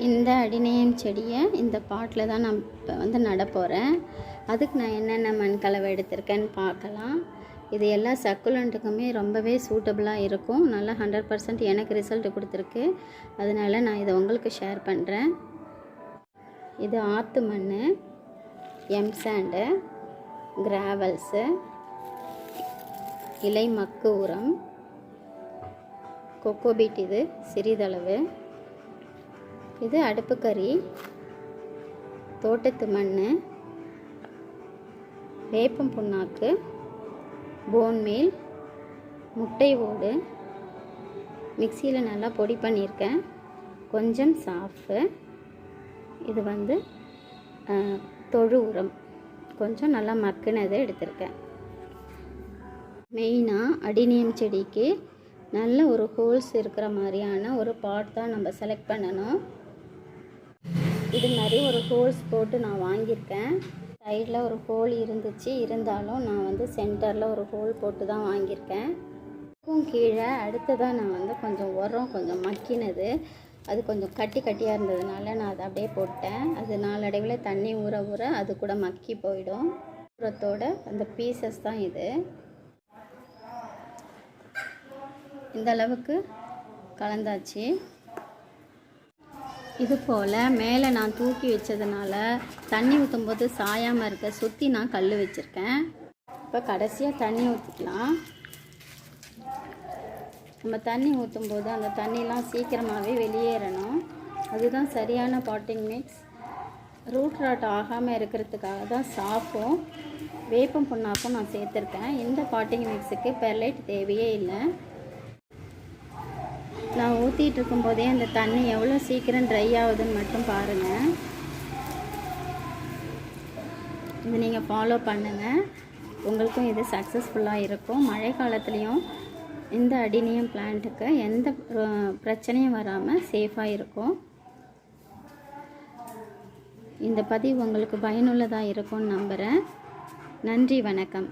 இந்த அடினியம் செடியை இந்த பாட்டில் தான் நான் இப்போ வந்து நட போகிறேன். அதுக்கு நான் என்னென்ன மண் கலவை எடுத்திருக்கேன்னு பார்க்கலாம். இது எல்லா சக்குலண்ட்டுக்குமே ரொம்பவே சூட்டபுளாக இருக்கும். நல்லா 100% எனக்கு ரிசல்ட் கொடுத்துருக்கு. அதனால் நான் இதை உங்களுக்கு ஷேர் பண்ணுறேன். இது ஆற்று மண், எம்சாண்டு, கிராவல்ஸு, இலை மக்கு உரம், கொக்கோபீட், இது சிறிதளவு, இது அடுப்புக்கறி, தோட்டத்து மண், வேப்பம் புண்ணாக்கு, போன்மேல், முட்டை ஓடு, மிக்சியில் நல்லா பொடி பண்ணியிருக்கேன், கொஞ்சம் சாஃபு, இது வந்து தொழு உரம் கொஞ்சம் நல்லா மக்குனதை எடுத்திருக்கேன். மெயினாக அடினியம் செடிக்கு நல்ல ஒரு ஹோல்ஸ் இருக்கிற மாதிரியான ஒரு பாட் தான் நம்ம செலக்ட் பண்ணணும். இது மாதிரி ஒரு ஹோல்ஸ் போட்டு நான் வாங்கியிருக்கேன். சைடில் ஒரு ஹோல் இருந்துச்சு, இருந்தாலும் நான் வந்து சென்டரில் ஒரு ஹோல் போட்டு தான் வாங்கியிருக்கேன். கீழே அடுத்ததாக நான் வந்து கொஞ்சம் உரம் கொஞ்சம் மக்கினது, அது கொஞ்சம் கட்டியாக இருந்ததுனால நான் அதை அப்படியே போட்டேன். அது நாளடைவில் தண்ணி ஊற ஊற அது கூட மக்கி போயிடும். உரத்தோட அந்த பீசஸ் தான் இது. இந்த அளவுக்கு கலந்தாச்சு. இது போல் மேலே நான் தூக்கி வச்சதுனால தண்ணி ஊற்றும்போது சாயாமல் இருக்க சுற்றி நான் கல் வச்சுருக்கேன். இப்போ கடைசியாக தண்ணி ஊற்றிக்கலாம். நம்ம தண்ணி ஊற்றும்போது அந்த தண்ணிலாம் சீக்கிரமாகவே வெளியேறணும். அதுதான் சரியான பாட்டிங் மிக்ஸ். ரூட் ராட் ஆகாமல் இருக்கிறதுக்காக தான் சாப்பும் வேப்பம் புண்ணாக்கும் நான் சேர்த்துருக்கேன். இந்த பாட்டிங் மிக்ஸுக்கு பெர்லைட் தேவையே இல்லை. நான் ஊற்றிட்டு இருக்கும்போதே அந்த தண்ணி எவ்வளோ சீக்கிரம் ட்ரை ஆகுதுன்னு மட்டும் பாருங்கள். இது நீங்கள் ஃபாலோ பண்ணுங்கள், உங்களுக்கும் இது சக்ஸஸ்ஃபுல்லாக இருக்கும். மழை காலத்துலேயும் இந்த அடினியம் பிளான்ட்டுக்கு எந்த பிரச்சனையும் வராமல் சேஃபாக இருக்கும். இந்த பதிவு உங்களுக்கு பயனுள்ளதாக இருக்கும்னு நம்புகிறேன். நன்றி, வணக்கம்.